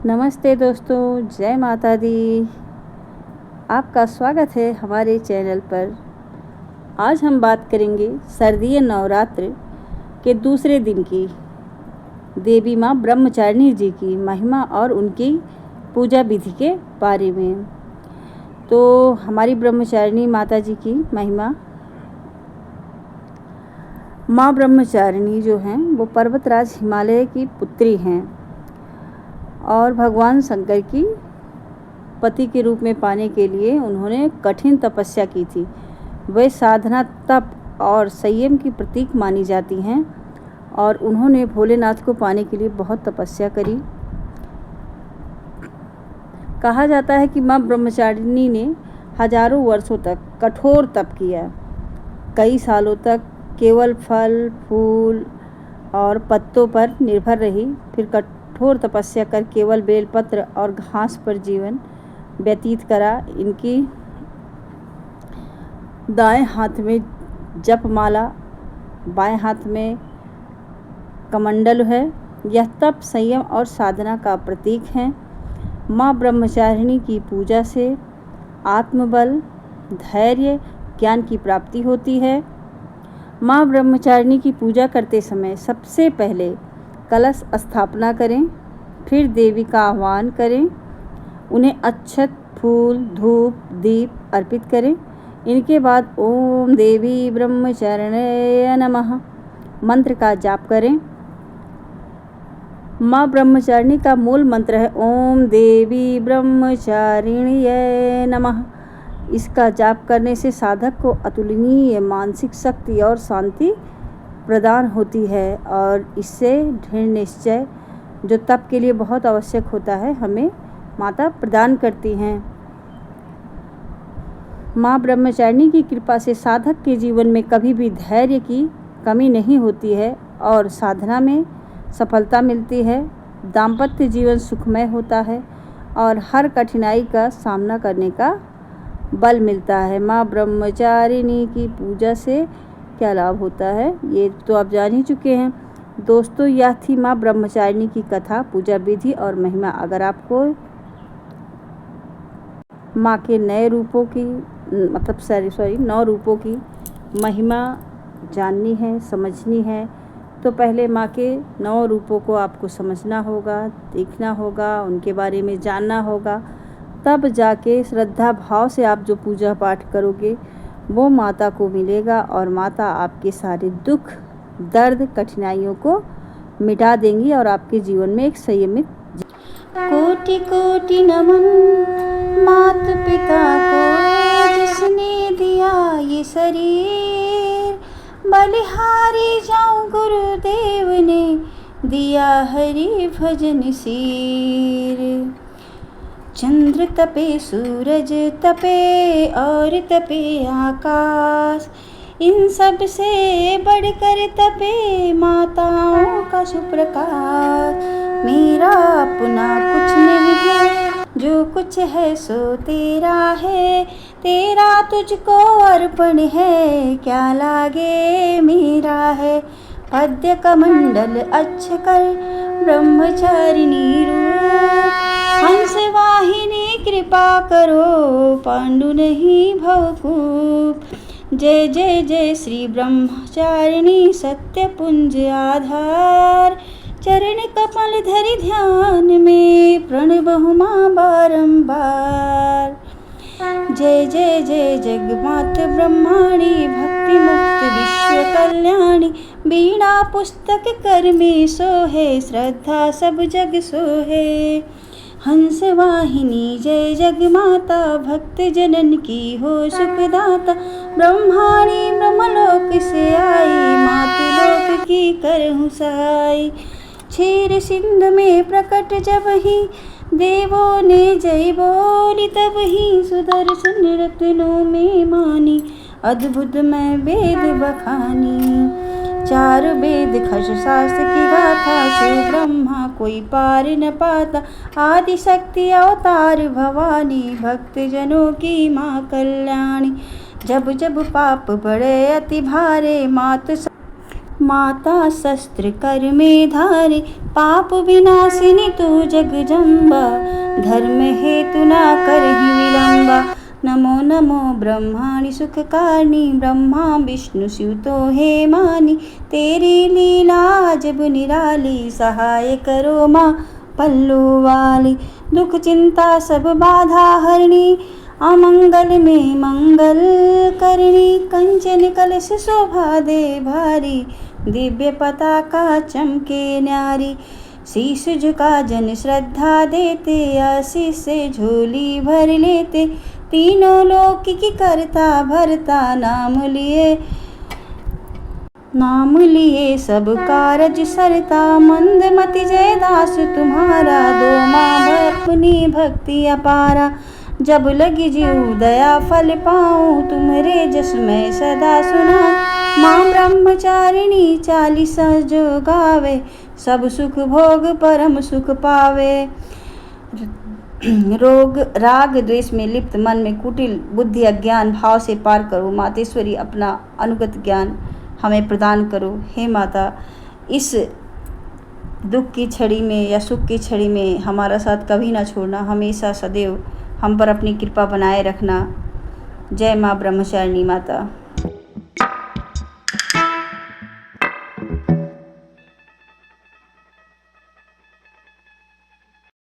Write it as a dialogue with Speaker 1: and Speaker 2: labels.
Speaker 1: नमस्ते दोस्तों, जय माता दी। आपका स्वागत है हमारे चैनल पर। आज हम बात करेंगे शारदीय नवरात्र के दूसरे दिन की देवी माँ ब्रह्मचारिणी जी की महिमा और उनकी पूजा विधि के बारे में। तो हमारी ब्रह्मचारिणी माता जी की महिमा। माँ ब्रह्मचारिणी जो हैं वो पर्वतराज हिमालय की पुत्री हैं और भगवान शंकर की पति के रूप में पाने के लिए उन्होंने कठिन तपस्या की थी। वे साधना, तप और संयम की प्रतीक मानी जाती हैं और उन्होंने भोलेनाथ को पाने के लिए बहुत तपस्या करी। कहा जाता है कि माँ ब्रह्मचारिणी ने हजारों वर्षों तक कठोर तप किया। कई सालों तक केवल फल, फूल और पत्तों पर निर्भर रही। फिर कठोर तपस्या कर केवल बेलपत्र और घास पर जीवन व्यतीत करा। इनकी दाएं हाथ में जपमाला, बाएं हाथ में कमंडल है। यह तप, संयम और साधना का प्रतीक है। माँ ब्रह्मचारिणी की पूजा से आत्मबल, धैर्य, ज्ञान की प्राप्ति होती है। माँ ब्रह्मचारिणी की पूजा करते समय सबसे पहले कलश स्थापना करें, फिर देवी का आह्वान करें, उन्हें अक्षत, फूल, धूप, दीप अर्पित करें। इनके बाद ओम देवी ब्रह्मचारिण्यै नमः मंत्र का जाप करें। माँ ब्रह्मचारिणी का मूल मंत्र है ओम देवी ब्रह्मचारिण्यै नमः। इसका जाप करने से साधक को अतुलनीय मानसिक शक्ति और शांति प्रदान होती है और इससे दृढ़ निश्चय, जो तप के लिए बहुत आवश्यक होता है, हमें माता प्रदान करती हैं। माँ ब्रह्मचारिणी की कृपा से साधक के जीवन में कभी भी धैर्य की कमी नहीं होती है और साधना में सफलता मिलती है। दाम्पत्य जीवन सुखमय होता है और हर कठिनाई का सामना करने का बल मिलता है। माँ ब्रह्मचारिणी की पूजा से क्या लाभ होता है, ये तो आप जान ही चुके हैं। दोस्तों, यह थी माँ ब्रह्मचारिणी की कथा, पूजा विधि और महिमा। अगर आपको माँ के नए रूपों की नौ रूपों की महिमा जाननी है, समझनी है, तो पहले माँ के 9 रूपों को आपको समझना होगा, देखना होगा, उनके बारे में जानना होगा। तब जाके श्रद्धा भाव से आप जो पूजा पाठ करोगे वो माता को मिलेगा और माता आपके सारे दुख, दर्द, कठिनाइयों को मिटा देंगी और आपके जीवन में एक संयमित।
Speaker 2: कोटि कोटि नमन मात पिता को, जिसने दिया ये शरीर। बलिहारी जाऊं गुरुदेव ने दिया हरि भजन सिर। चंद्र तपे, सूरज तपे और तपे आकाश, इन सब से बढ़कर तपे माताओं का सुप्रकाश। मेरा अपना कुछ नहीं है, जो कुछ है सो तेरा है। तेरा तुझको अर्पण है, क्या लागे मेरा है। पद्य कमंडल अच्छ कर ब्रह्मचारिणी रूप। हंस वाहिनी कृपा करो, पांडु नहीं भवकूप। जय जय जय श्री ब्रह्मचारिणी सत्य पुंज आधार। चरण कमल धरि ध्यान में, प्रणबहु माँ बारंबार। जय जय जय जगमात ब्रह्माणी, भक्ति मुक्त विश्व कल्याणी। बीणा पुस्तक कर में सोहे, श्रद्धा सब जग सोहे। हंस वाहिनी जय जगमाता, भक्त जनन की हो सुखदाता। ब्रह्माणी ब्रह्मलोक से आई, मातृलोक की करहु सहाय। क्षीर सिंधु में प्रकट जब ही, देवों ने जय बोली तब ही। सुदर्शन रत्नों में मानी, अद्भुत मैं वेद बखानी। चार वेद खश शास्त्र की गाथा, शिव ब्रह्मा कोई पार न पाता। आदि शक्ति अवतार भवानी, भक्त जनों की माँ कल्याणी। जब जब पाप बढ़े अति भारे, मात माता शस्त्र कर में धारे, पाप विनाशिनी तू जगजम्बा, धर्म हेतु ना करहि विलंबा। नमो नमो ब्रह्माणि सुखकारिणी, ब्रह्मा विष्णु शिव तो हे मानी, तेरी लीला जब निराली, सहाय करो माँ पल्लू वाली। दुख चिंता सब बाधा हरणी, अमंगल में मंगल करनी, कंचन कलश शोभा दे भारी, दिव्य पताका चमके न्यारी। शीश झुका जन श्रद्धा देते, आशीष से झोली भर लेते, तीनों लोक की करता भरता, नाम लिए सब कारज सरता। मंदमति जय दास तुम्हारा, दो माँ अपनी भक्ति अपारा। जब लगी जीव दया फल पाऊँ, तुमरे जस मैं सदा सुना। माँ ब्रह्मचारिणी चालीसा जो गावे, सब सुख भोग परम सुख पावे। रोग राग द्वेष में लिप्त मन में कुटिल बुद्धि अज्ञान भाव से पार करो। मातेश्वरी अपना अनुगत ज्ञान हमें प्रदान करो। हे माता, इस दुख की छड़ी में या सुख की छड़ी में हमारा साथ कभी ना छोड़ना, हमेशा सदैव हम पर अपनी कृपा बनाए रखना। जय माँ ब्रह्मचारिणी माता।